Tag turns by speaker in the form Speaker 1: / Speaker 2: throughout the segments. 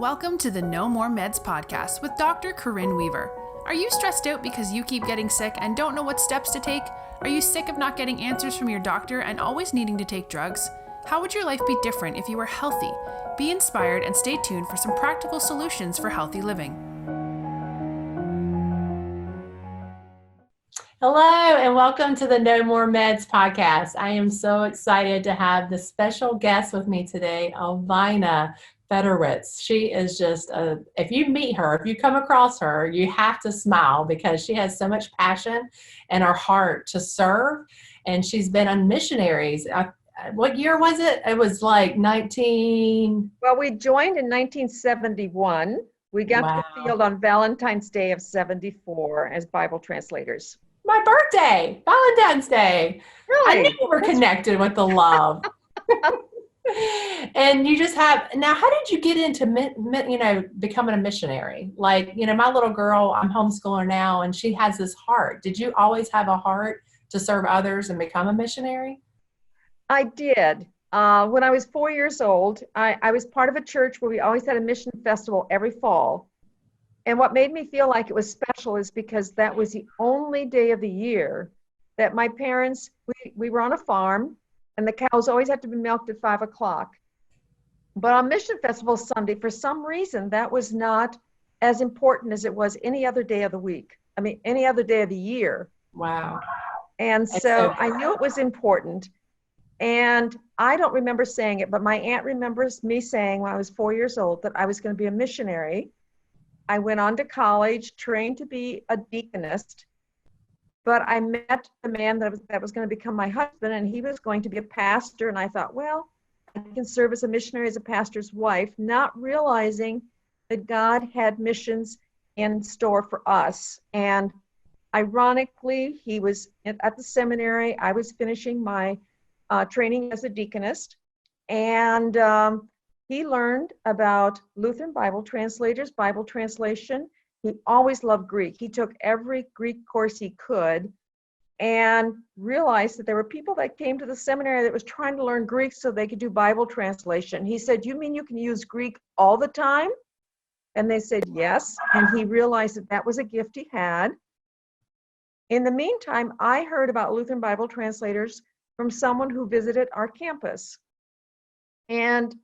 Speaker 1: Welcome to the No More Meds podcast with Dr. Corinne Weaver. Are you stressed out because you keep getting sick and don't know what steps to take? Are you sick of not getting answers from your doctor and always needing to take drugs? How would your life be different if you were healthy? Be inspired and stay tuned for some practical solutions for healthy living.
Speaker 2: Hello and welcome to the No More Meds podcast. I am so excited to have the special guest with me today, Alvina Federwitz. She is just if you meet her, if you come across her, you have to smile because she has so much passion and her heart to serve. And she's been on Missionaries. What year was it? It was like 19...
Speaker 3: Well, we joined in 1971. We got to the field on Valentine's Day of 74 as Bible translators.
Speaker 2: My birthday, Valentine's Day.
Speaker 3: Really?
Speaker 2: I knew we were connected with the love. And you just have, now how did you get into, becoming a missionary? Like, my little girl, I'm homeschooler now, and she has this heart. Did you always have a heart to serve others and become a missionary?
Speaker 3: I did. When I was 4 years old, I was part of a church where we always had a mission festival every fall. And what made me feel like it was special is because that was the only day of the year that my parents, we were on a farm, and the cows always had to be milked at 5 o'clock. But on Mission Festival Sunday, for some reason, that was not as important as it was any other day of the week. I mean, any other day of the year.
Speaker 2: Wow.
Speaker 3: And so I knew it was important. And I don't remember saying it, but my aunt remembers me saying when I was 4 years old that I was going to be a missionary. I went on to college, trained to be a deaconess. But I met the man that was going to become my husband, and he was going to be a pastor. And I thought, well, I can serve as a missionary, as a pastor's wife, not realizing that God had missions in store for us. And ironically, he was at the seminary. I was finishing my training as a deaconess. And he learned about Lutheran Bible translators, Bible translation. He always loved Greek. He took every Greek course he could and realized that there were people that came to the seminary that was trying to learn Greek so they could do Bible translation. He said, "You mean you can use Greek all the time?" And they said, yes. And he realized that that was a gift he had. In the meantime, I heard about Lutheran Bible translators from someone who visited our campus. And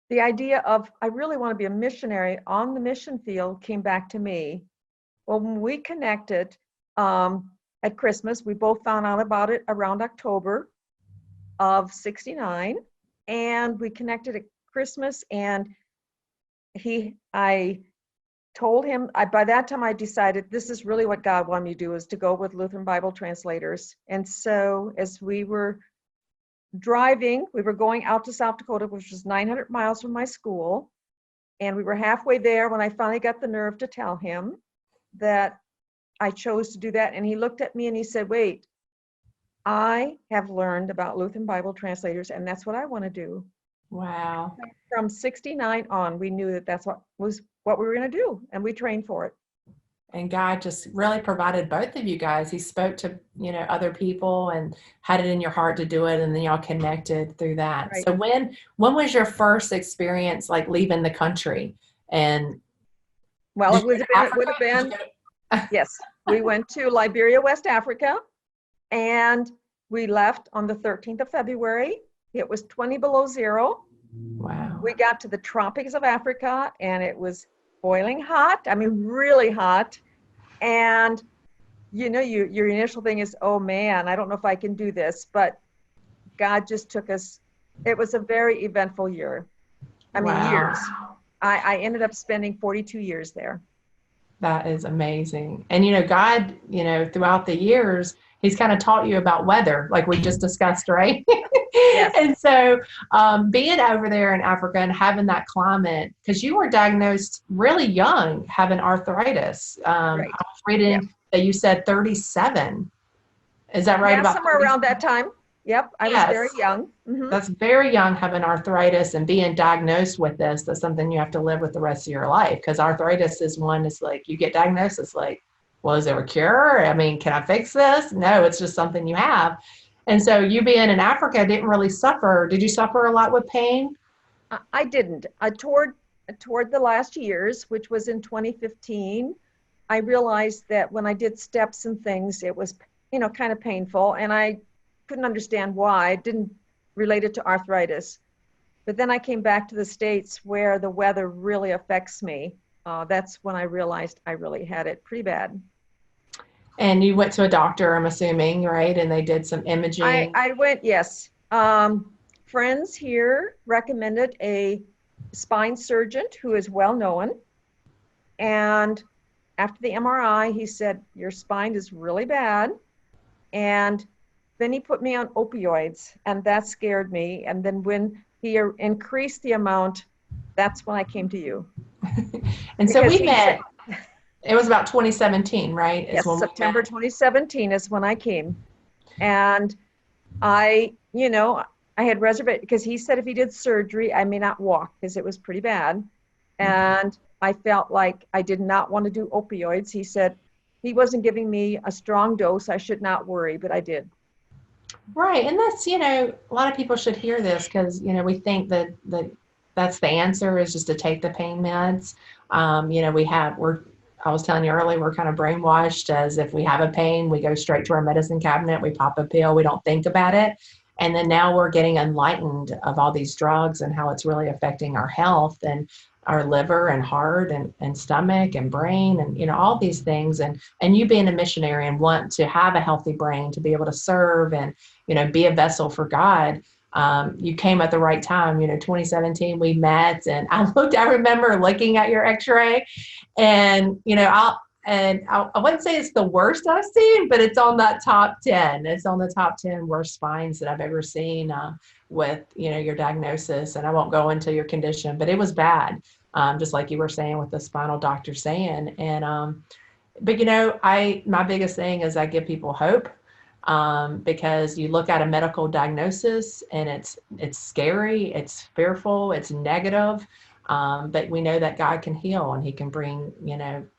Speaker 3: the idea of, I really want to be a missionary on the mission field came back to me. Well, when we connected at Christmas, we both found out about it around October of '69. And we connected at Christmas, and I told him, by that time I decided this is really what God wanted me to do, is to go with Lutheran Bible translators. And so as we were driving, we were going out to South Dakota, which was 900 miles from my school. And we were halfway there when I finally got the nerve to tell him that I chose to do that. And he looked at me and he said, "Wait, I have learned about Lutheran Bible translators, and that's what I want to do."
Speaker 2: Wow.
Speaker 3: From '69 on, we knew that that's what we were going to do, and we trained for it.
Speaker 2: And God just really provided both of you guys. He spoke to, other people and had it in your heart to do it. And then y'all connected through that.
Speaker 3: Right.
Speaker 2: So when was your first experience like leaving the country? And
Speaker 3: well, it would have been, yes, we went to Liberia, West Africa, and we left on the 13th of February. It was 20 below zero.
Speaker 2: Wow.
Speaker 3: We got to the tropics of Africa, and it was boiling hot. I mean, really hot. And your initial thing is, oh man, I don't know if I can do this, but God just took us. It was a very eventful year. I mean,
Speaker 2: Wow.
Speaker 3: years. I ended up spending 42 years there.
Speaker 2: That is amazing. And God, throughout the years, He's kind of taught you about weather, like we just discussed, right?
Speaker 3: Yes.
Speaker 2: And so being over there in Africa and having that climate, because you were diagnosed really young, having arthritis.
Speaker 3: Right.
Speaker 2: I was reading that you said 37. Is that right?
Speaker 3: Yeah,
Speaker 2: about
Speaker 3: somewhere
Speaker 2: 30?
Speaker 3: around that time. Yep, I was very young. Mm-hmm.
Speaker 2: That's very young, having arthritis and being diagnosed with this. That's something you have to live with the rest of your life, because arthritis is one, it's like you get diagnosed, it's like, well, is there a cure? I mean, can I fix this? No, it's just something you have. And so you being in Africa didn't really suffer. Did you suffer a lot with pain?
Speaker 3: I didn't. toward the last years, which was in 2015, I realized that when I did steps and things, it was, kind of painful, and I couldn't understand why. I didn't relate it to arthritis. But then I came back to the States where the weather really affects me. That's when I realized I really had it pretty bad.
Speaker 2: And you went to a doctor, I'm assuming, right? And they did some imaging.
Speaker 3: I went, yes. Friends here recommended a spine surgeon who is well known. And after the MRI, he said, your spine is really bad. And then he put me on opioids, and that scared me. And then when he increased the amount, that's when I came to you.
Speaker 2: And so we met, it was about 2017, right?
Speaker 3: Yes, September 2017 is when I came. And I had reservation because he said if he did surgery, I may not walk because it was pretty bad. And I felt like I did not want to do opioids. He said he wasn't giving me a strong dose. I should not worry, but I did.
Speaker 2: Right. And that's, a lot of people should hear this because, we think that that's the answer is just to take the pain meds. I was telling you earlier, we're kind of brainwashed as if we have a pain, we go straight to our medicine cabinet, we pop a pill, we don't think about it. And then now we're getting enlightened of all these drugs and how it's really affecting our health and our liver and heart and stomach and brain and, all these things. And you being a missionary and want to have a healthy brain to be able to serve and, be a vessel for God. You came at the right time. 2017 we met, and I remember looking at your x-ray and, I wouldn't say it's the worst I've seen, but it's on that top 10. It's on the top 10 worst spines that I've ever seen with, your diagnosis. And I won't go into your condition, but it was bad. Just like you were saying with the spinal doctor saying. And, but, my biggest thing is I give people hope. Because you look at a medical diagnosis and it's scary, it's fearful, it's negative. But we know that God can heal and he can bring,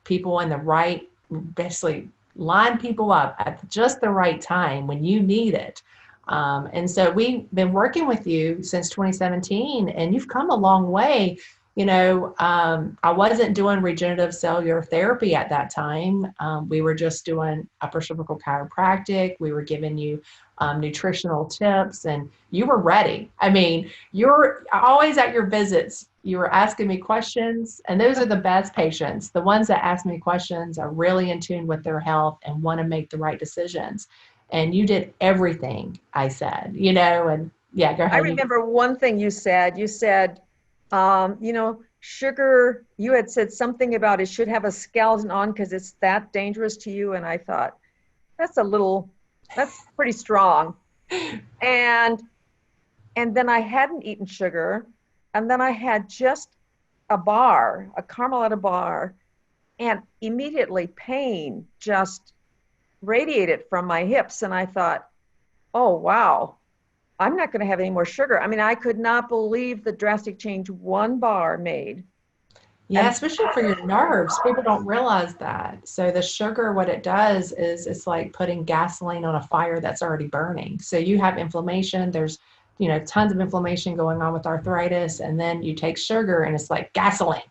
Speaker 2: people in the right, basically line people up at just the right time when you need it. And so we've been working with you since 2017 and you've come a long way. I wasn't doing regenerative cellular therapy at that time. We were just doing upper cervical chiropractic. We were giving you nutritional tips and you were ready. I mean, you're always at your visits. You were asking me questions, and those are the best patients. The ones that ask me questions are really in tune with their health and want to make the right decisions. And you did everything I said, and yeah, go ahead.
Speaker 3: I remember one thing you said. You said, sugar, you had said something about it should have a skeleton on because it's that dangerous to you. And I thought, that's pretty strong. And then I hadn't eaten sugar. And then I had just a Carmelita bar, and immediately pain just radiated from my hips. And I thought, oh, wow. I'm not going to have any more sugar. I mean, I could not believe the drastic change one bar made.
Speaker 2: Yeah, especially for your nerves. People don't realize that. So the sugar, what it does is it's like putting gasoline on a fire that's already burning. So you have inflammation. There's, tons of inflammation going on with arthritis. And then you take sugar and it's like gasoline,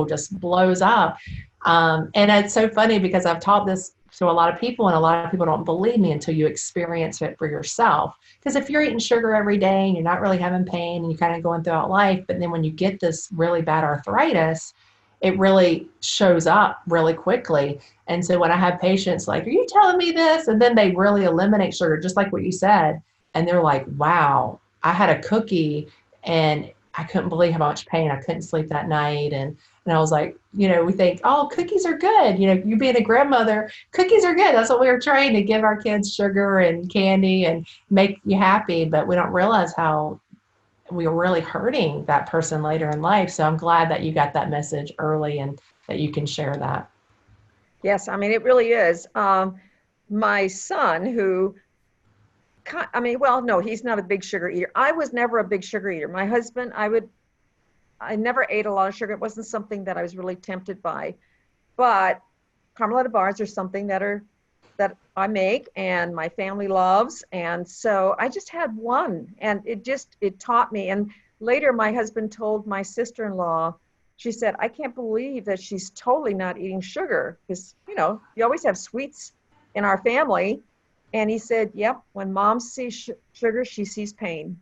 Speaker 2: just blows up. And it's so funny because I've taught this to a lot of people and a lot of people don't believe me until you experience it for yourself. Because if you're eating sugar every day and you're not really having pain and you're kind of going throughout life, but then when you get this really bad arthritis, it really shows up really quickly. And so when I have patients like, are you telling me this? And then they really eliminate sugar, just like what you said. And they're like, wow, I had a cookie and I couldn't believe how much pain. I couldn't sleep that night. And I was like, we think, oh, cookies are good. You being a grandmother, cookies are good. That's what we were trained to give our kids, sugar and candy and make you happy. But we don't realize how we were really hurting that person later in life. So I'm glad that you got that message early and that you can share that.
Speaker 3: Yes, I mean, it really is. My son no, he's not a big sugar eater. I was never a big sugar eater. My husband, I never ate a lot of sugar. It wasn't something that I was really tempted by. But Carmelita bars are something that I make and my family loves. And so I just had one and it taught me. And later my husband told my sister-in-law she said, I can't believe that she's totally not eating sugar, because, you know, you always have sweets in our family. And he said, yep, when mom sees sugar, she sees pain.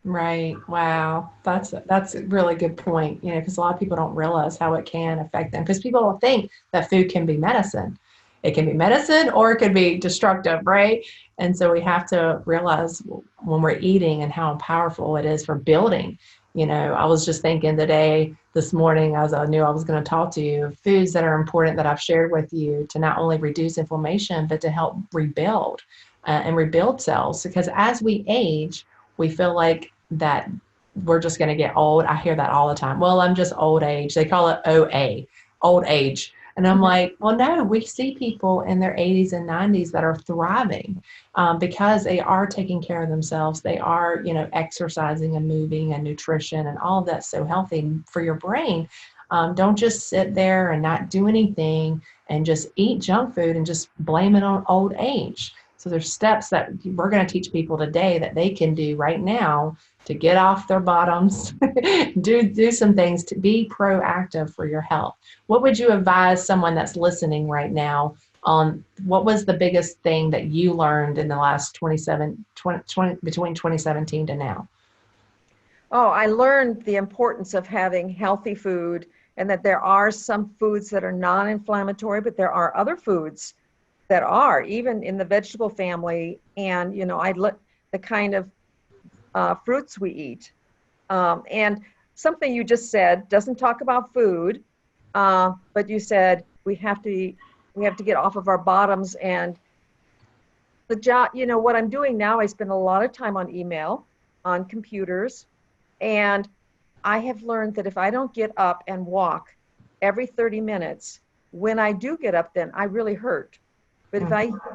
Speaker 2: Right. Wow. That's a really good point, you know, because a lot of people don't realize how it can affect them, because people don't think that food can be medicine. It can be medicine or it could be destructive, right? And so we have to realize when we're eating and how powerful it is for building. You know, I was just thinking this morning, as I knew I was going to talk to you, foods that are important that I've shared with you to not only reduce inflammation, but to help rebuild and rebuild cells. Because as we age, we feel like that we're just going to get old. I hear that all the time. Well, I'm just old age. They call it OA, old age. And I'm like, well, no, we see people in their 80s and 90s that are thriving because they are taking care of themselves. They are, you know, exercising and moving and nutrition and all of that's so healthy for your brain. Don't just sit there and not do anything and just eat junk food and just blame it on old age. So there's steps that we're going to teach people today that they can do right now to get off their bottoms, do some things to be proactive for your health. What would you advise someone that's listening right now on what was the biggest thing that you learned in the last 20, between 2017 to now?
Speaker 3: Oh, I learned the importance of having healthy food, and that there are some foods that are non-inflammatory, but there are other foods that are, even in the vegetable family. And, you know, I look the kind of fruits we eat. And something you just said doesn't talk about food, but you said we have to get off of our bottoms. And the job, you know, what I'm doing now, I spend a lot of time on email, on computers, and I have learned that if I don't get up and walk every 30 minutes, when I do get up, then I really hurt. But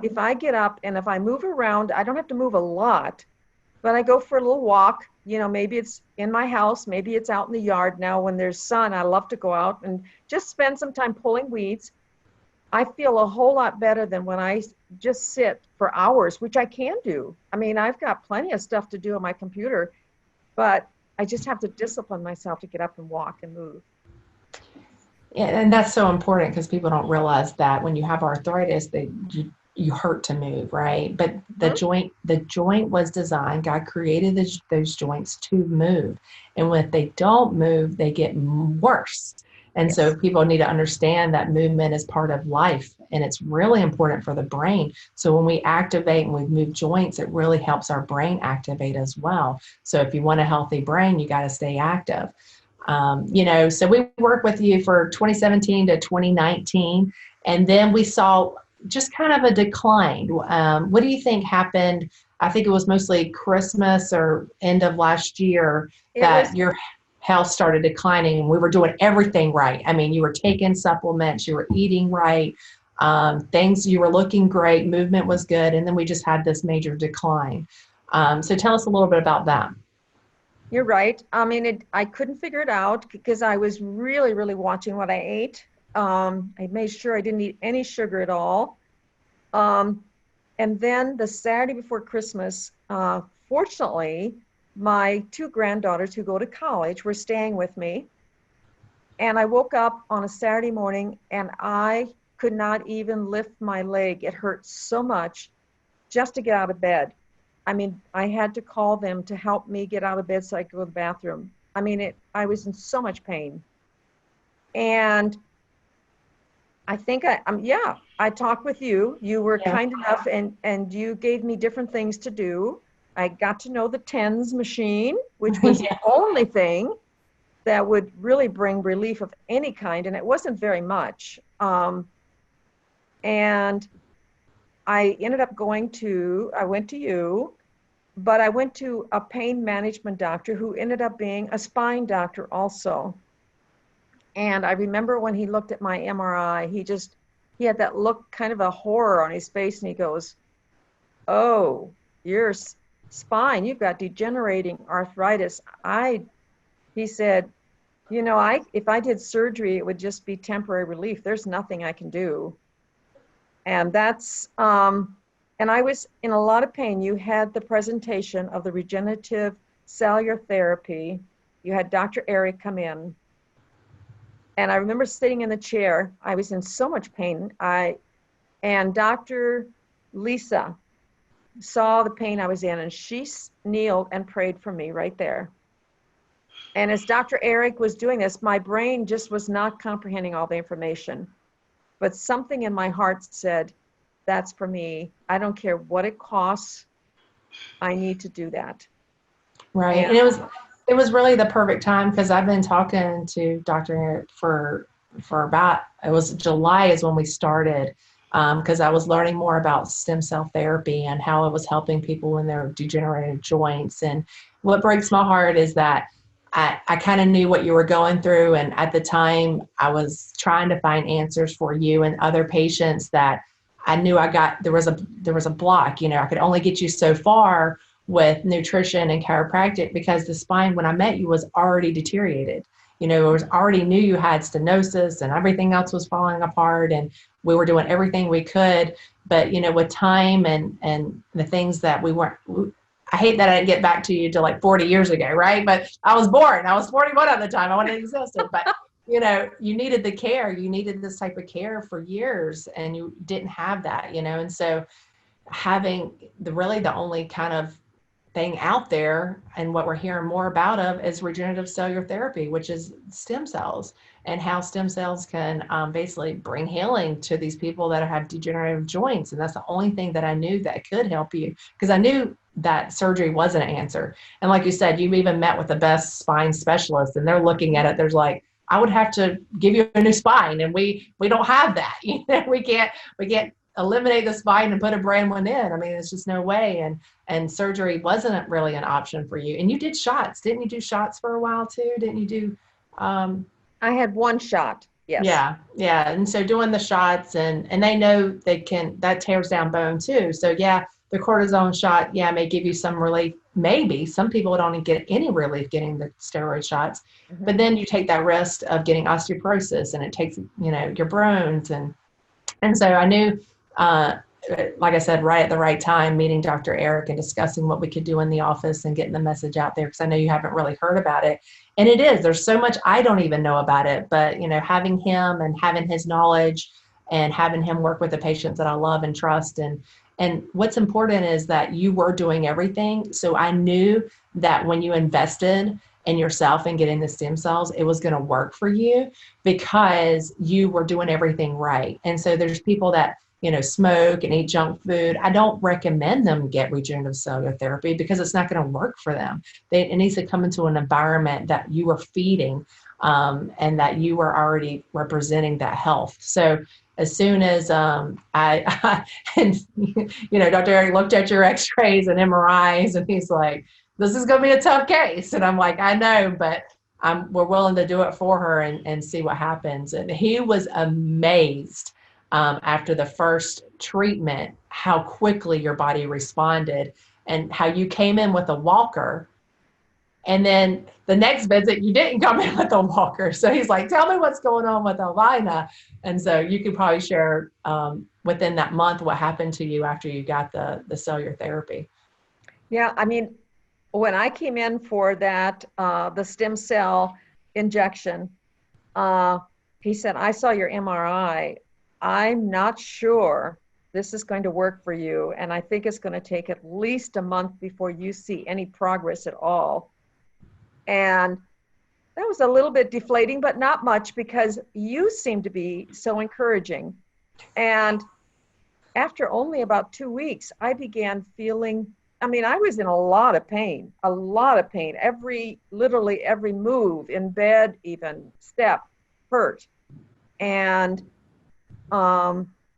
Speaker 3: if I get up and if I move around, I don't have to move a lot, but I go for a little walk. You know, maybe it's in my house, maybe it's out in the yard. Now when there's sun, I love to go out and just spend some time pulling weeds. I feel a whole lot better than when I just sit for hours, which I can do. I mean, I've got plenty of stuff to do on my computer, but I just have to discipline myself to get up and walk and move.
Speaker 2: Yeah, and that's so important because people don't realize that when you have arthritis, you hurt to move, right? But the joint was designed. God created those joints to move, and when they don't move, they get worse. And
Speaker 3: Yes.
Speaker 2: So people need to understand that movement is part of life, and it's really important for the brain. So when we activate and we move joints, it really helps our brain activate as well. So if you want a healthy brain, you got to stay active. You know, so we worked with you for 2017 to 2019, and then we saw just kind of a decline. What do you think happened? I think it was mostly Christmas or end of last year that your health started declining, and we were doing everything right. I mean, you were taking supplements, you were eating right, you were looking great, movement was good, and then we just had this major decline. So tell us a little bit about that.
Speaker 3: You're right. I mean, I couldn't figure it out because I was really, really watching what I ate. I made sure I didn't eat any sugar at all. And then the Saturday before Christmas, fortunately, my two granddaughters who go to college were staying with me. And I woke up on a Saturday morning and I could not even lift my leg. It hurt so much just to get out of bed. I mean, I had to call them to help me get out of bed so I could go to the bathroom. I mean, I was in so much pain. And I think I talked with you. You were kind enough and you gave me different things to do. I got to know the TENS machine, which was the only thing that would really bring relief of any kind. And it wasn't very much. And I ended up I went to you, but I went to a pain management doctor who ended up being a spine doctor also. And I remember when he looked at my MRI, he had that look, kind of a horror on his face, and he goes, "Oh, your spine, you've got degenerating arthritis." He said, "You know, if I did surgery, it would just be temporary relief. There's nothing I can do." And and I was in a lot of pain. You had the presentation of the regenerative cellular therapy. You had Dr. Eric come in. And I remember sitting in the chair. I was in so much pain. And Dr. Lisa saw the pain I was in, and she kneeled and prayed for me right there. And as Dr. Eric was doing this, my brain just was not comprehending all the information. But something in my heart said, that's for me. I don't care what it costs. I need to do that.
Speaker 2: Right. And it was really the perfect time, because I've been talking to Dr. Eric for about, it was July is when we started, because I was learning more about stem cell therapy and how it was helping people in their degenerative joints. And what breaks my heart is that I kind of knew what you were going through. And at the time, I was trying to find answers for you and other patients that I knew there was a block. I could only get you so far with nutrition and chiropractic, because the spine, when I met you, was already deteriorated. It was already knew you had stenosis and everything else was falling apart, and we were doing everything we could. But, with time and the things that we weren't, I hate that I didn't get back to you till like 40 years ago, right? But I was born. I was 41 at the time. I wouldn't have existed. But, you needed the care. You needed this type of care for years, and you didn't have that, And so having the only kind of thing out there, and what we're hearing more about is regenerative cellular therapy, which is stem cells, and how stem cells can basically bring healing to these people that have degenerative joints. And that's the only thing that I knew that could help you, because I knew that surgery wasn't an answer. And like you said, you've even met with the best spine specialists, and they're looking at it. There's like, I would have to give you a new spine, and we don't have that. We can't eliminate the spine and put a brand one in. I mean, it's just no way. And surgery wasn't really an option for you. And you did shots. Didn't you do shots for a while too? Didn't you do?
Speaker 3: I had one shot. Yes.
Speaker 2: Yeah. And so doing the shots, and they know that tears down bone too. So yeah, the cortisone shot, may give you some relief. Maybe some people don't get any relief getting the steroid shots, but then you take that risk of getting osteoporosis, and it takes, your bones. And so I knew, like I said, right at the right time, meeting Dr. Eric and discussing what we could do in the office and getting the message out there, because I know you haven't really heard about it. And there's so much I don't even know about it, but, having him and having his knowledge and having him work with the patients that I love and trust. And what's important is that you were doing everything. So I knew that when you invested in yourself and getting the stem cells, it was going to work for you, because you were doing everything right. And so there's people that, smoke and eat junk food. I don't recommend them get regenerative cellular therapy, because it's not going to work for them. It needs to come into an environment that you are feeding, and that you are already representing that health. So as soon as Dr. Eric looked at your x-rays and MRIs, and he's like, this is going to be a tough case. And I'm like, I know, but we're willing to do it for her and see what happens. And he was amazed after the first treatment, how quickly your body responded, and how you came in with a walker. And then the next visit, you didn't come in with a walker. So he's like, tell me what's going on with Alvina. And so you could probably share within that month what happened to you after you got the cellular therapy.
Speaker 3: Yeah, I mean, when I came in for that, the stem cell injection, he said, I saw your MRI. I'm not sure this is going to work for you. And I think it's going to take at least a month before you see any progress at all. And that was a little bit deflating, but not much, because you seemed to be so encouraging. And after only about 2 weeks, I began feeling, I was in a lot of pain. Literally every move in bed, even step hurt. And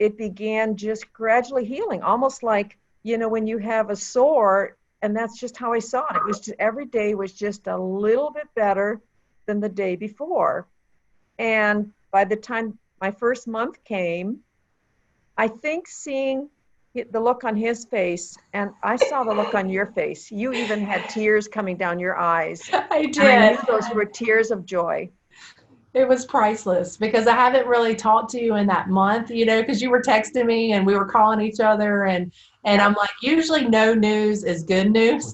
Speaker 3: it began just gradually healing, almost like, when you have a sore. And that's just how I saw it. It was just, every day was just a little bit better than the day before. And by the time my first month came, I think seeing the look on his face, and I saw the look on your face. You even had tears coming down your eyes.
Speaker 2: I did.
Speaker 3: And I knew those were tears of joy.
Speaker 2: It was priceless, because I haven't really talked to you in that month, because you were texting me and we were calling each other, and I'm like, usually no news is good news.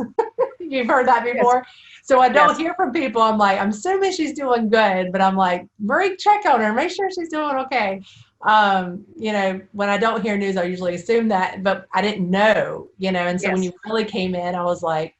Speaker 2: You've heard that before. Yes. So I don't
Speaker 3: Yes.
Speaker 2: hear from people. I'm like, I'm assuming she's doing good, but I'm like, Marie, check on her, make sure she's doing okay. You know, when I don't hear news, I usually assume that, but I didn't know, you know, and so when
Speaker 3: Yes.
Speaker 2: you really came in, I was like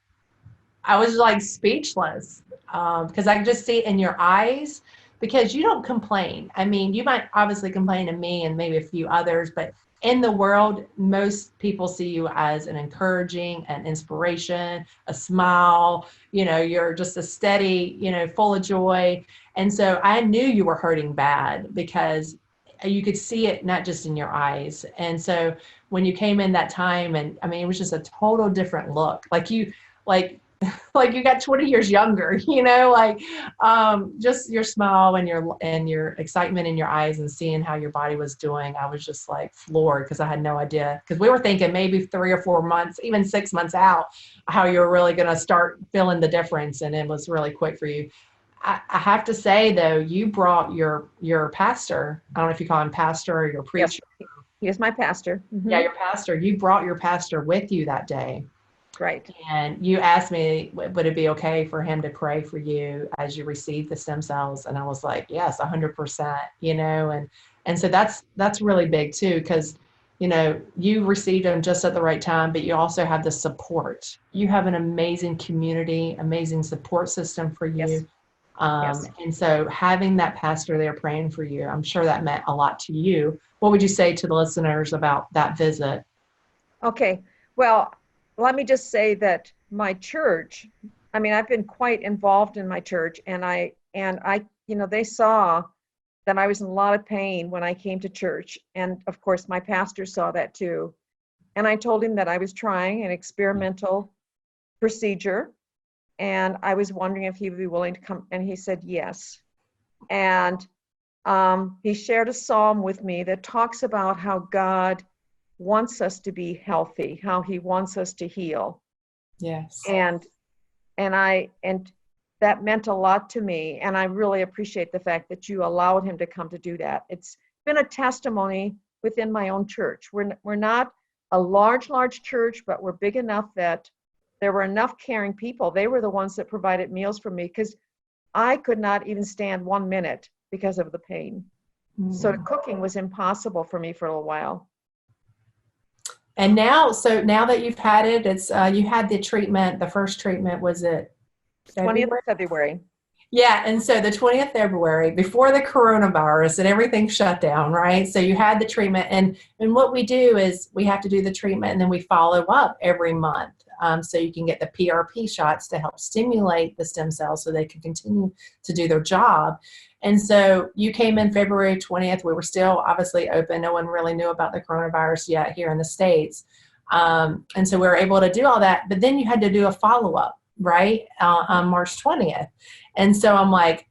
Speaker 2: speechless, because I could just see it in your eyes, because you don't complain. I mean, you might obviously complain to me and maybe a few others, but in the world, most people see you as an encouraging, an inspiration, a smile. You know, you're just a steady, you know, full of joy. And so I knew you were hurting bad, because you could see it not just in your eyes. And so when you came in that time, and I mean, it was just a total different look. Like you, like you got 20 years younger, you know, like just your smile and your excitement in your eyes, and seeing how your body was doing. I was just like floored, because I had no idea, because we were thinking maybe 3 or 4 months, even 6 months out, how you're really going to start feeling the difference. And it was really quick for you. I have to say, though, you brought your pastor. I don't know if you call him pastor or your
Speaker 3: Yes.
Speaker 2: preacher.
Speaker 3: He is my pastor.
Speaker 2: Yeah, your pastor. You brought your pastor with you that day.
Speaker 3: Right.
Speaker 2: And you asked me, would it be okay for him to pray for you as you receive the stem cells? And I was like, yes, 100%, you know, and so that's really big too, because, you know, you received them just at the right time, but you also have the support. You have an amazing community, amazing support system for you.
Speaker 3: Yes. Yes.
Speaker 2: And so having that pastor there praying for you, I'm sure that meant a lot to you. What would you say to the listeners about that visit?
Speaker 3: Okay. Well, let me just say that my church, I mean, I've been quite involved in my church, and I, you know, they saw that I was in a lot of pain when I came to church. And of course, my pastor saw that too. And I told him that I was trying an experimental procedure, and I was wondering if he would be willing to come. And he said yes. And he shared a psalm with me that talks about how God wants us to be healthy, how he wants us to heal.
Speaker 2: Yes.
Speaker 3: And that meant a lot to me. And I really appreciate the fact that you allowed him to come to do that. It's been a testimony within my own church. We're not a large church, but we're big enough that there were enough caring people. They were the ones that provided meals for me, because I could not even stand 1 minute because of the pain. So cooking was impossible for me for a little while.
Speaker 2: And now, so now that you've had it, it's you had the treatment. The first treatment was it
Speaker 3: 20th of February.
Speaker 2: Yeah, and so the 20th February, before the coronavirus and everything shut down, right? So you had the treatment, and what we do is we have to do the treatment, and then we follow up every month. So you can get the PRP shots to help stimulate the stem cells so they can continue to do their job. And so you came in February 20th. We were still obviously open. No one really knew about the coronavirus yet here in the States. And so we were able to do all that. But then you had to do a follow-up, right, on March 20th. And so I'm like,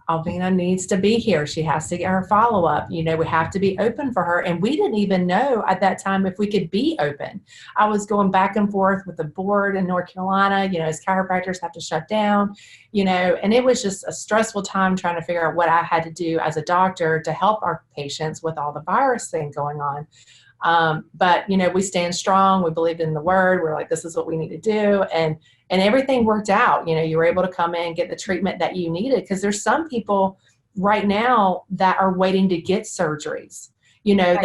Speaker 2: Alvina needs to be here. She has to get her follow-up. You know, we have to be open for her. And we didn't even know at that time if we could be open. I was going back and forth with the board in North Carolina, you know, as chiropractors have to shut down, you know, and it was just a stressful time trying to figure out what I had to do as a doctor to help our patients with all the virus thing going on. But, you know, we stand strong. We believed in the word. We're like, this is what we need to do. And everything worked out. You know, you were able to come in and get the treatment that you needed, because there's some people right now that are waiting to get surgeries, you know,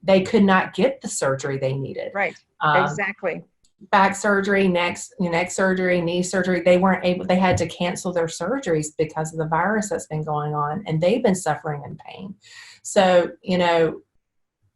Speaker 2: they could not get the surgery they needed.
Speaker 3: Right. Exactly.
Speaker 2: Back surgery, neck surgery, knee surgery. They weren't able, they had to cancel their surgeries because of the virus that's been going on, and they've been suffering in pain. So, you know,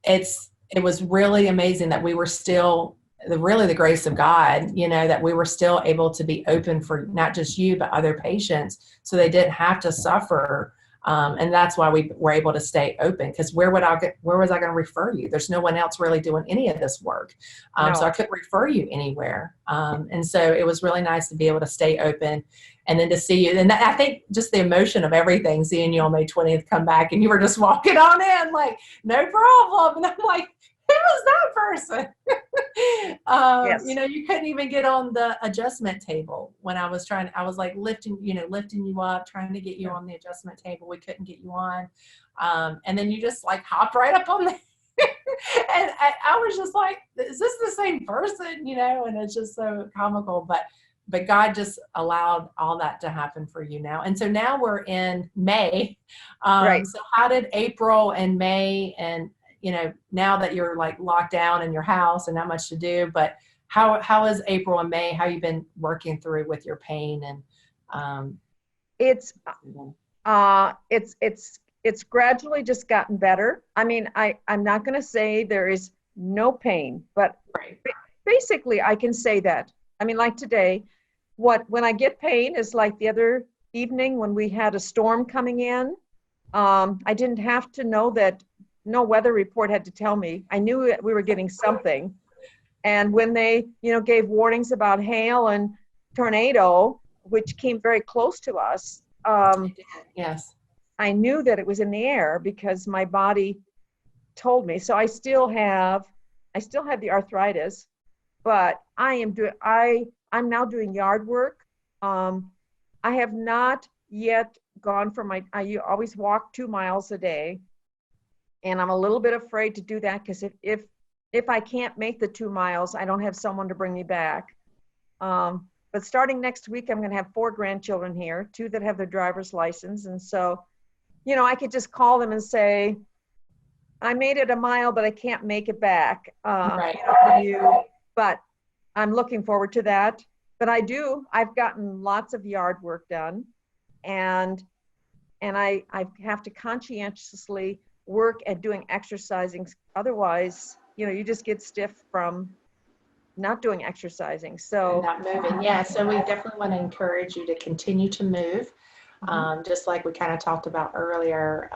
Speaker 2: it was really amazing that we were still, really the grace of God, you know, that we were still able to be open for not just you, but other patients, so they didn't have to suffer. And that's why we were able to stay open, because where was I going to refer you? There's no one else really doing any of this work.
Speaker 3: No.
Speaker 2: So I couldn't refer you anywhere. And so it was really nice to be able to stay open, and then to see you. And I think just the emotion of everything, seeing you on May 20th come back, and you were just walking on in like, no problem. And I'm like, who was that person?
Speaker 3: Yes.
Speaker 2: You know, you couldn't even get on the adjustment table when I was like lifting you up, trying to get you on the adjustment table. We couldn't get you on. And then you just like hop right up on there. And I was just like, is this the same person? You know, and it's just so comical. But but God just allowed all that to happen for you now. And so now we're in May.
Speaker 3: Right.
Speaker 2: So how did April and May, and now that you're like locked down in your house and not much to do, but how is April and May? How you been working through with your pain? And
Speaker 3: It's gradually just gotten better. I mean, I'm not going to say there is no pain, but
Speaker 2: right.
Speaker 3: basically I can say that. I mean, like today, when I get pain is like the other evening when we had a storm coming in. I didn't have to know that. No weather report had to tell me. I knew we were getting something. And when they, gave warnings about hail and tornado, which came very close to us,
Speaker 2: yes,
Speaker 3: I knew that it was in the air because my body told me. So I still have the arthritis, but I'm now doing yard work. I have not yet gone for I always walk 2 miles a day, and I'm a little bit afraid to do that because if I can't make the 2 miles, I don't have someone to bring me back. But starting next week, I'm going to have 4 grandchildren here, 2 that have their driver's license. And so, I could just call them and say, I made it a mile, but I can't make it back.
Speaker 2: right.
Speaker 3: But I'm looking forward to that. But I've gotten lots of yard work done. And I have to conscientiously work at doing exercising. Otherwise, you just get stiff from not doing exercising. So
Speaker 2: not moving. Yeah. So we definitely want to encourage you to continue to move. Just like we kind of talked about earlier,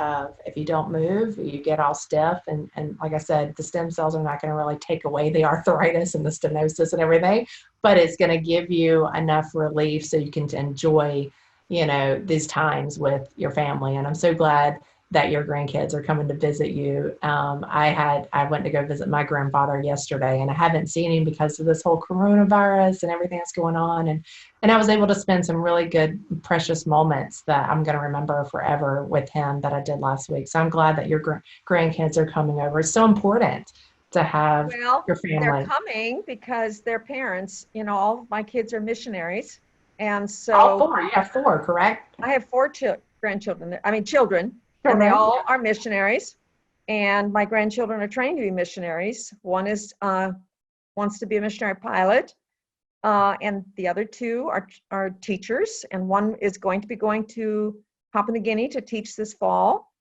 Speaker 2: if you don't move, you get all stiff. And like I said, the stem cells are not going to really take away the arthritis and the stenosis and everything, but it's going to give you enough relief so you can enjoy, these times with your family. And I'm so glad that your grandkids are coming to visit you. I went to go visit my grandfather yesterday, and I haven't seen him because of this whole coronavirus and everything that's going on. And I was able to spend some really good, precious moments that I'm going to remember forever with him that I did last week. So I'm glad that your grandkids are coming over. It's so important to have your family.
Speaker 3: They're coming because their parents, all of my kids are missionaries. And so
Speaker 2: all 4, you have 4, correct?
Speaker 3: I have 4 grandchildren. I mean, children. And they all are missionaries, and my grandchildren are trained to be missionaries. One wants to be a missionary pilot, and the other 2 are teachers, and one is going to be going to Papua New Guinea to teach this fall.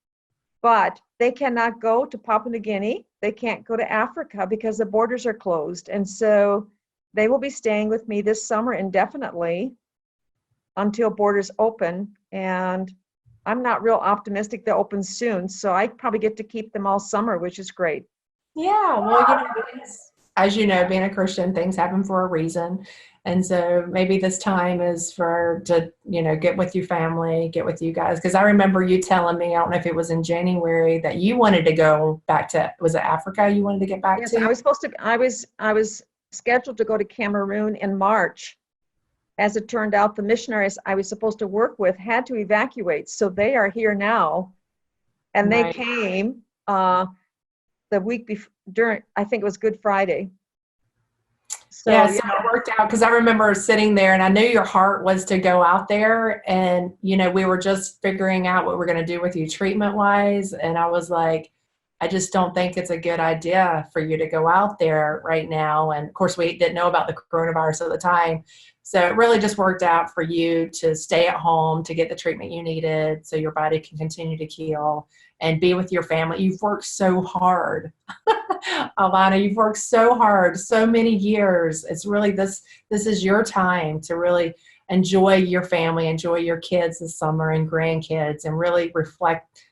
Speaker 3: But they cannot go to Papua New Guinea. They can't go to Africa because the borders are closed. And so they will be staying with me this summer indefinitely until borders open. And I'm not real optimistic they'll open soon, so I probably get to keep them all summer, which is great.
Speaker 2: Yeah, well, as you know, being a Christian, things happen for a reason. And so maybe this time is to get with your family, get with you guys. Because I remember you telling me, I don't know if it was in January, that you wanted to go back to, was it Africa you wanted to get back to?
Speaker 3: Yes, I was scheduled to go to Cameroon in March. As it turned out, the missionaries I was supposed to work with had to evacuate. So they are here now. And they came the week before, I think it was Good Friday.
Speaker 2: So, so it worked out because I remember sitting there and I knew your heart was to go out there. And, we were just figuring out what we're going to do with you treatment wise. And I was like, I just don't think it's a good idea for you to go out there right now. And of course, we didn't know about the coronavirus at the time. So it really just worked out for you to stay at home, to get the treatment you needed so your body can continue to heal and be with your family. You've worked so hard. Alvina, you've worked so hard, so many years. It's really, this is your time to really enjoy your family, enjoy your kids this summer and grandkids, and really reflect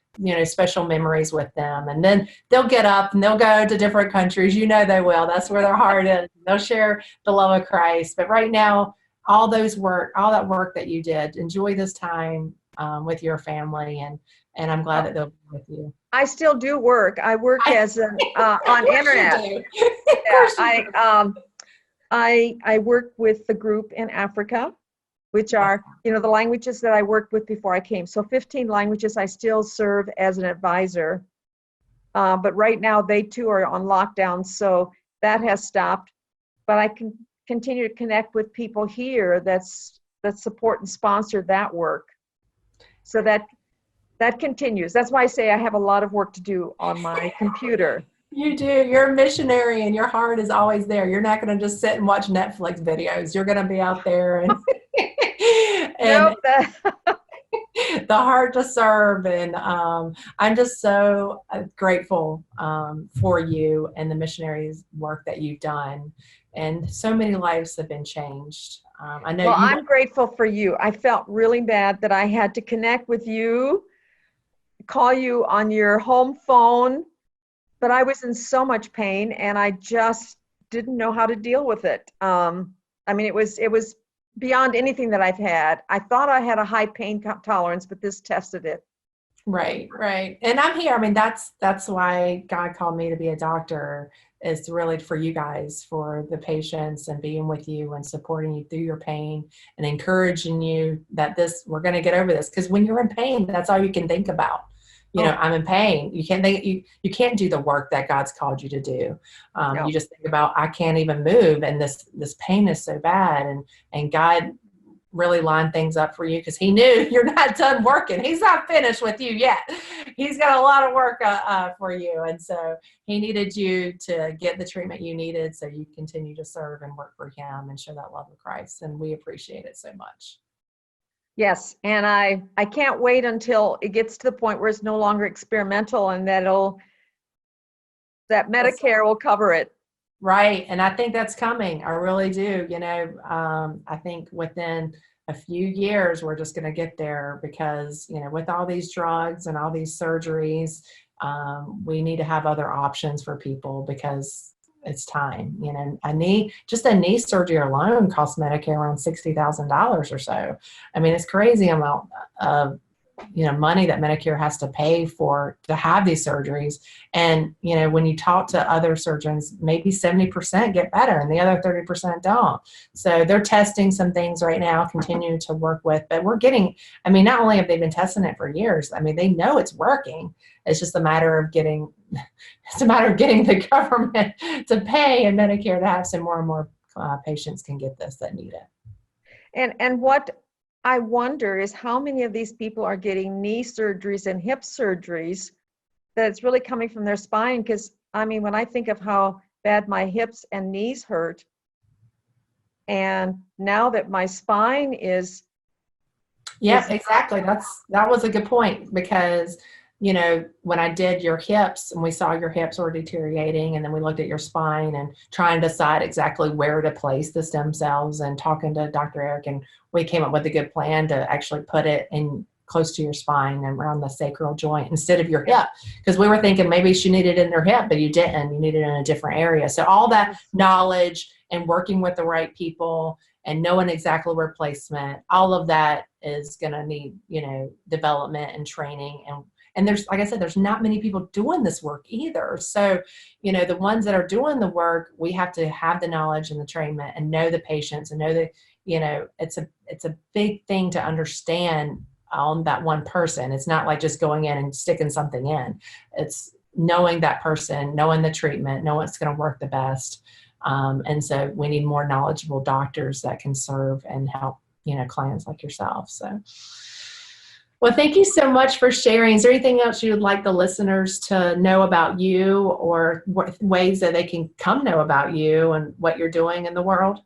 Speaker 2: special memories with them. And then they'll get up and they'll go to different countries. They will. That's where their heart is. They'll share the love of Christ. But right now, all that work that you did, enjoy this time with your family. And I'm glad that they'll be with you.
Speaker 3: I still do work. I work as an on internet. I work with the group in Africa, which are, the languages that I worked with before I came. So 15 languages, I still serve as an advisor. But right now they too are on lockdown, so that has stopped. But I can continue to connect with people here that support and sponsor that work. So that continues. That's why I say I have a lot of work to do on my computer.
Speaker 2: You do. You're a missionary and your heart is always there. You're not going to just sit and watch Netflix videos. You're going to be out there and, and the heart to serve. And I'm just so grateful for you and the missionaries work that you've done. And so many lives have been changed. I know.
Speaker 3: Well, I'm grateful for you. I felt really bad that I had to connect with you, call you on your home phone, but I was in so much pain and I just didn't know how to deal with it. I mean, it was beyond anything that I've had. I thought I had a high pain tolerance, but this tested it.
Speaker 2: Right. And I'm here. I mean, that's why God called me to be a doctor, is really for you guys, for the patients, and being with you and supporting you through your pain and encouraging you that we're going to get over this. Because when you're in pain, that's all you can think about. You know, I'm in pain. You can't think, you can't do the work that God's called you to do.
Speaker 3: No.
Speaker 2: You just think about, I can't even move, and this pain is so bad. And God really lined things up for you because he knew you're not done working. He's not finished with you yet. He's got a lot of work for you. And so he needed you to get the treatment you needed so you continue to serve and work for him and show that love of Christ. And we appreciate it so much.
Speaker 3: Yes, and I can't wait until it gets to the point where it's no longer experimental and that Medicare will cover it.
Speaker 2: Right. And I think that's coming. I really do. You know, I think within a few years, we're just going to get there because, you know, with all these drugs and all these surgeries, we need to have other options for people because it's time. You know, a knee surgery alone costs Medicare around $60,000 or so. I mean, it's crazy amount of, you know, money that Medicare has to pay to have these surgeries. And, you know, when you talk to other surgeons, maybe 70% get better and the other 30% don't. So they're testing some things right now, continuing to work with, but not only have they been testing it for years, I mean, they know it's working. It's just a matter of getting the government to pay and Medicare to have some more and more patients can get this that need it.
Speaker 3: And what I wonder is how many of these people are getting knee surgeries and hip surgeries that it's really coming from their spine. Because I mean, when I think of how bad my hips and knees hurt, and now that my spine is.
Speaker 2: Yeah, exactly. That was a good point because, you know, when I did your hips and we saw your hips were deteriorating, and then we looked at your spine and trying to decide exactly where to place the stem cells, and talking to Dr. Eric, and we came up with a good plan to actually put it in close to your spine and around the sacral joint instead of your hip, because we were thinking maybe she needed it in her hip, but you didn't. You needed it in a different area. So all that knowledge and working with the right people and knowing exactly where placement, all of that is going to need, you know, development and training. And there's, like I said, there's not many people doing this work either. So, you know, the ones that are doing the work, we have to have the knowledge and the training and know the patients and know that, you know, it's a big thing to understand on that one person. It's not like just going in and sticking something in. It's knowing that person, knowing the treatment, knowing what's going to work the best. And so we need more knowledgeable doctors that can serve and help, you know, clients like yourself. So, well, thank you so much for sharing. Is there anything else you would like the listeners to know about you, or ways that they can come know about you and what you're doing in the world?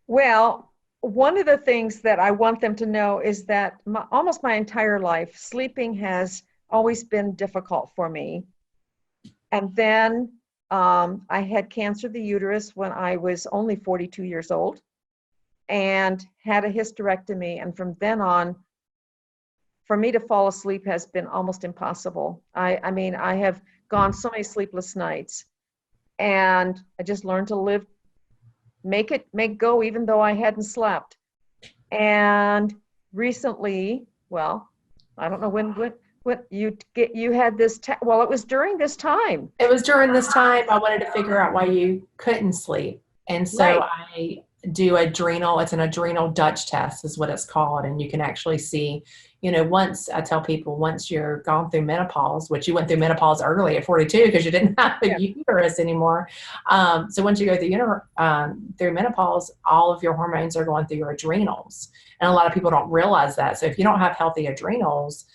Speaker 3: Well, one of the things that I want them to know is that almost my entire life, sleeping has always been difficult for me. And then I had cancer of the uterus when I was only 42 years old and had a hysterectomy. And from then on, for me to fall asleep has been almost impossible. I mean, I have gone so many sleepless nights, and I just learned to make go, even though I hadn't slept. And recently, well, I don't know when you had this, well, it was during this time.
Speaker 2: It was during this time I wanted to figure out why you couldn't sleep. And so
Speaker 3: Right.
Speaker 2: I do it's an adrenal Dutch test is what it's called. And you can actually see, once I tell people, once you're gone through menopause, which you went through menopause early at 42 because you didn't have a uterus anymore. So once you go through menopause, all of your hormones are going through your adrenals. And a lot of people don't realize that. So if you don't have healthy adrenals,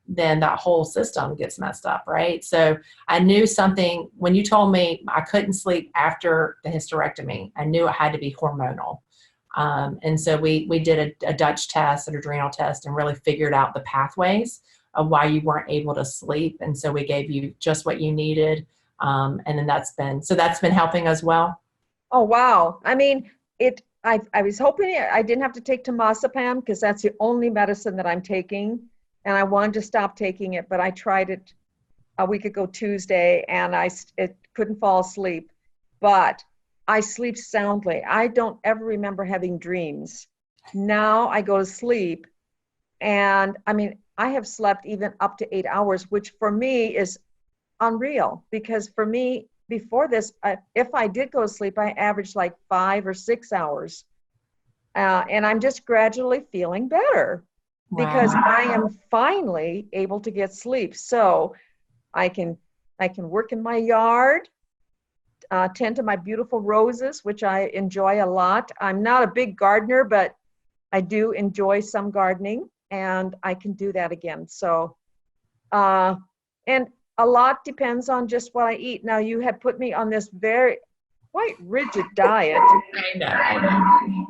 Speaker 2: then that whole system gets messed up, right? So I knew something, when you told me I couldn't sleep after the hysterectomy, I knew it had to be hormonal. And so we did a Dutch test, an adrenal test, and really figured out the pathways of why you weren't able to sleep. And so we gave you just what you needed. And then that's been helping as well.
Speaker 3: Oh, wow. I mean, I was hoping I didn't have to take temazepam because that's the only medicine that I'm taking. And I wanted to stop taking it, but I tried it a week ago Tuesday, and it couldn't fall asleep. But I sleep soundly. I don't ever remember having dreams. Now I go to sleep, and I mean, I have slept even up to 8 hours, which for me is unreal, because for me, before this, if I did go to sleep, I averaged like 5 or 6 hours. And I'm just gradually feeling better because I am finally able to get sleep. So I can work in my yard, tend to my beautiful roses, which I enjoy a lot. I'm not a big gardener, but I do enjoy some gardening, and I can do that again. So, and a lot depends on just what I eat. Now, you had put me on this very quite rigid diet.
Speaker 2: I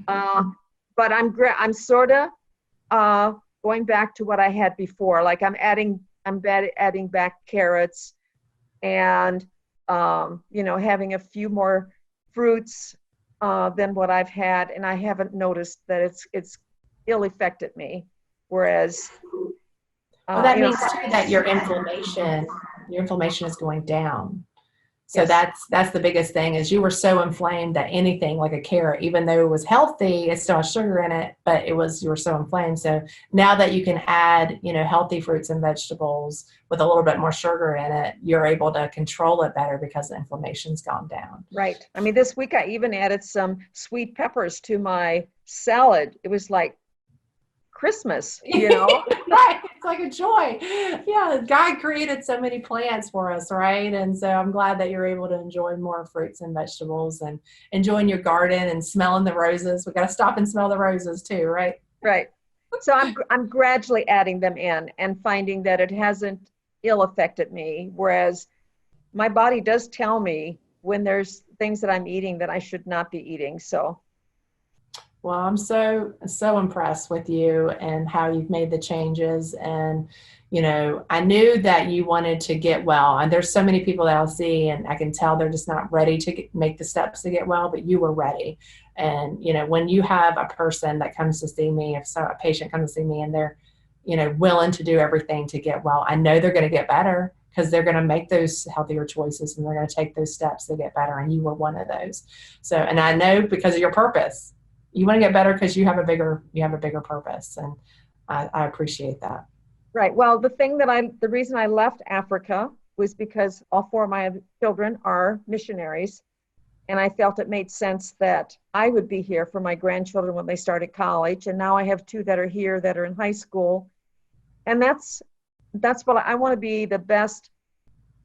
Speaker 2: know.
Speaker 3: But I'm sort of going back to what I had before. Like I'm adding back carrots, and having a few more fruits than what I've had, and I haven't noticed that it's ill affected me. Whereas,
Speaker 2: well, that means too that your inflammation is going down. So
Speaker 3: yes.
Speaker 2: that's the biggest thing, is you were so inflamed that anything like a carrot, even though it was healthy, it still has sugar in it, but you were so inflamed. So now that you can add, healthy fruits and vegetables with a little bit more sugar in it, you're able to control it better because the inflammation's gone down.
Speaker 3: Right. I mean, this week I even added some sweet peppers to my salad. It was like Christmas,
Speaker 2: Right. It's like a joy. Yeah. God created so many plants for us, right? And so I'm glad that you're able to enjoy more fruits and vegetables and enjoying your garden and smelling the roses. We got to stop and smell the roses too, right?
Speaker 3: Right. So I'm gradually adding them in and finding that it hasn't ill affected me. Whereas my body does tell me when there's things that I'm eating that I should not be eating. So.
Speaker 2: Well, I'm so impressed with you and how you've made the changes. And, I knew that you wanted to get well. And there's so many people that I'll see, and I can tell they're just not ready to make the steps to get well, but you were ready. And, when you have a person that comes to see me, if a patient comes to see me and they're, willing to do everything to get well, I know they're going to get better because they're going to make those healthier choices and they're going to take those steps to get better. And you were one of those. So, and I know because of your purpose. You want to get better because you have a bigger purpose, and I appreciate that.
Speaker 3: Right. Well, the reason I left Africa was because all 4 of my children are missionaries, and I felt it made sense that I would be here for my grandchildren when they started college, and now I have 2 that are here that are in high school, and that's what I want to be, the best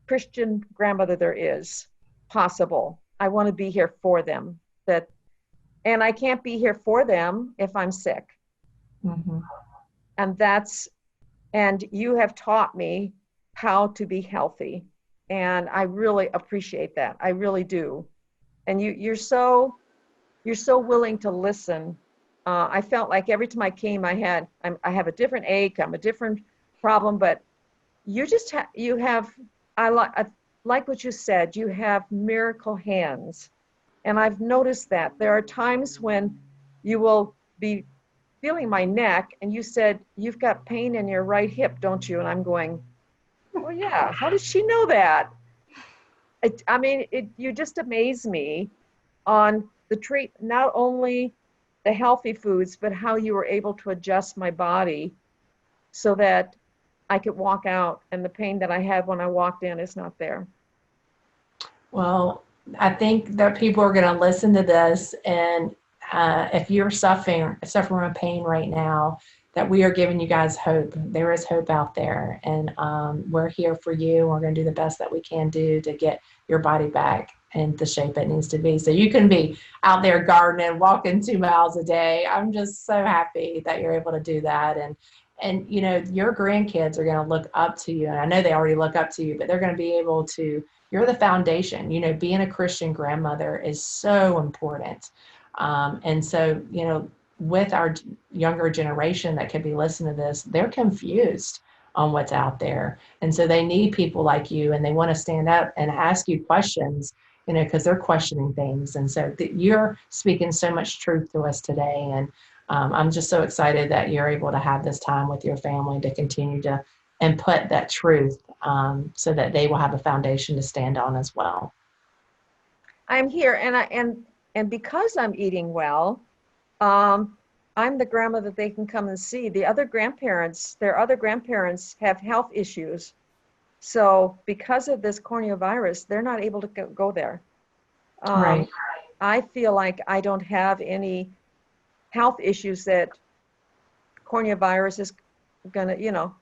Speaker 3: Christian grandmother there is possible. I want to be here for them. And I can't be here for them if I'm sick.
Speaker 2: Mm-hmm.
Speaker 3: And you have taught me how to be healthy. And I really appreciate that. I really do. And you're so willing to listen. I felt like every time I came, I have a different ache, I'm a different problem, but you just I like what you said, you have miracle hands. And I've noticed that there are times when you will be feeling my neck and you said, you've got pain in your right hip, don't you? And I'm going, oh yeah, how does she know that? You just amaze me on not only the healthy foods, but how you were able to adjust my body so that I could walk out and the pain that I had when I walked in is not there.
Speaker 2: Well, I think that people are going to listen to this, and if you're suffering from a pain right now, that we are giving you guys hope. There is hope out there, and we're here for you. We're going to do the best that we can do to get your body back in the shape it needs to be. So you can be out there gardening, walking 2 miles a day. I'm just so happy that you're able to do that. And you know, your grandkids are going to look up to you. And I know they already look up to you, but they're going to be able to, you're the foundation. You know, being a Christian grandmother is so important. And so, you know, with our younger generation that could be listening to this, they're confused on what's out there. And so they need people like you, and they want to stand up and ask you questions, you know, because they're questioning things. And so you're speaking so much truth to us today. And I'm just so excited that you're able to have this time with your family to continue to input that truth, so that they will have a foundation to stand on as well.
Speaker 3: I'm here, and because I'm eating well, I'm the grandma that they can come and see. Their other grandparents have health issues. So because of this coronavirus, they're not able to go there.
Speaker 2: Right.
Speaker 3: I feel like I don't have any health issues that coronavirus is gonna,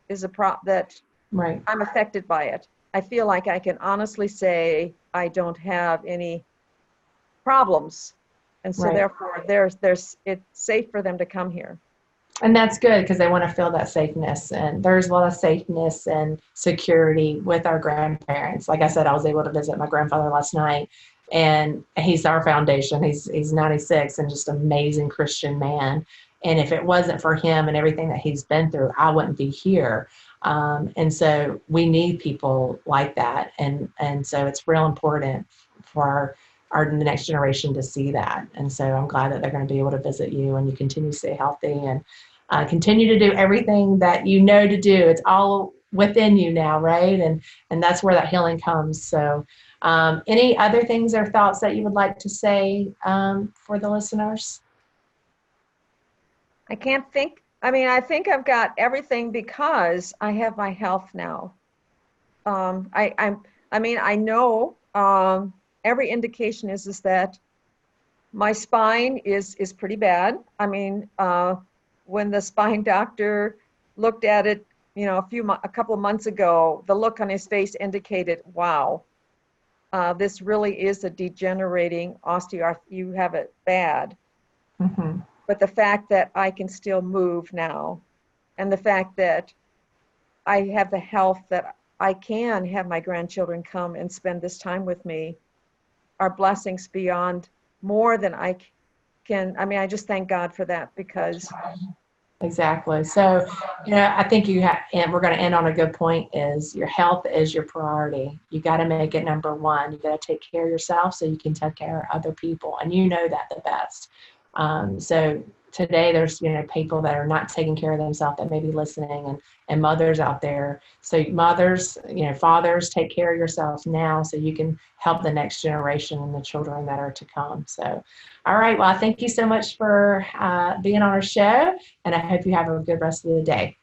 Speaker 3: is that
Speaker 2: Right.
Speaker 3: I'm affected by it. I feel like I can honestly say I don't have any problems. And so
Speaker 2: Right.
Speaker 3: therefore it's safe for them to come here.
Speaker 2: And that's good, because they want to feel that safeness. And there's a lot of safeness and security with our grandparents. Like I said, I was able to visit my grandfather last night, and he's our foundation. He's 96 and just an amazing Christian man. And if it wasn't for him and everything that he's been through, I wouldn't be here. And so we need people like that. And so it's real important for the next generation to see that. And so I'm glad that they're going to be able to visit you, and you continue to stay healthy and continue to do everything that you know to do. It's all within you now, right? And that's where that healing comes. So any other things or thoughts that you would like to say for the listeners?
Speaker 3: I can't think. I mean, I think I've got everything because I have my health now. I know every indication is that my spine is pretty bad. I mean, when the spine doctor looked at it, a couple of months ago, the look on his face indicated, wow, this really is a degenerating osteoarthritis. You have it bad.
Speaker 2: Mm-hmm.
Speaker 3: But the fact that I can still move now, and the fact that I have the health that I can have my grandchildren come and spend this time with me are blessings beyond more than I can. I mean, I just thank God for that, because
Speaker 2: Exactly. So, I think and we're going to end on a good point, is your health is your priority. You got to make it number one. You got to take care of yourself so you can take care of other people. And you know that the best. So today there's, people that are not taking care of themselves that may be listening, and mothers out there. So mothers, fathers, take care of yourselves now so you can help the next generation and the children that are to come. So, all right. Well, thank you so much for being on our show, and I hope you have a good rest of the day.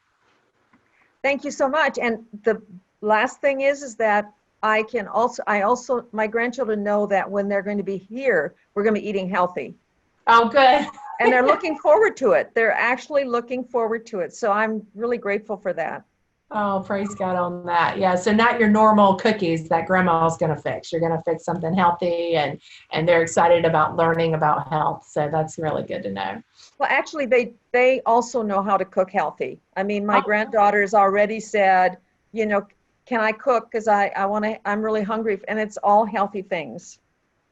Speaker 3: Thank you so much. And the last thing is that I also, my grandchildren know that when they're going to be here, we're going to be eating healthy.
Speaker 2: Oh, good.
Speaker 3: And they're looking forward to it. They're actually looking forward to it. So I'm really grateful for that.
Speaker 2: Oh, praise God on that. Yeah. So not your normal cookies that grandma's going to fix. You're going to fix something healthy, and they're excited about learning about health. So that's really good to know.
Speaker 3: Well, actually, they also know how to cook healthy. I mean, my granddaughter has already said, can I cook? Because I'm really hungry. And it's all healthy things.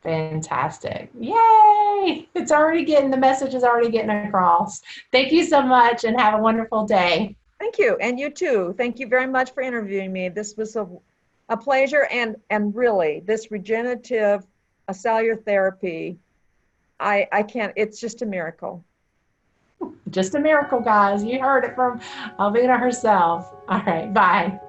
Speaker 2: Fantastic. Yay. The message is already getting across. Thank you so much, and have a wonderful day.
Speaker 3: Thank you. And you too. Thank you very much for interviewing me. This was a pleasure. And really, this regenerative cellular therapy, I can't, it's just a miracle.
Speaker 2: Just a miracle, guys. You heard it from Alvina herself. All right. Bye.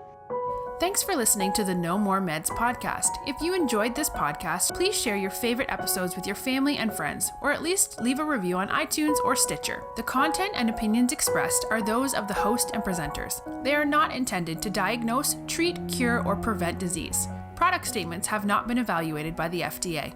Speaker 1: Thanks for listening to the No More Meds podcast. If you enjoyed this podcast, please share your favorite episodes with your family and friends, or at least leave a review on iTunes or Stitcher. The content and opinions expressed are those of the host and presenters. They are not intended to diagnose, treat, cure, or prevent disease. Product statements have not been evaluated by the FDA.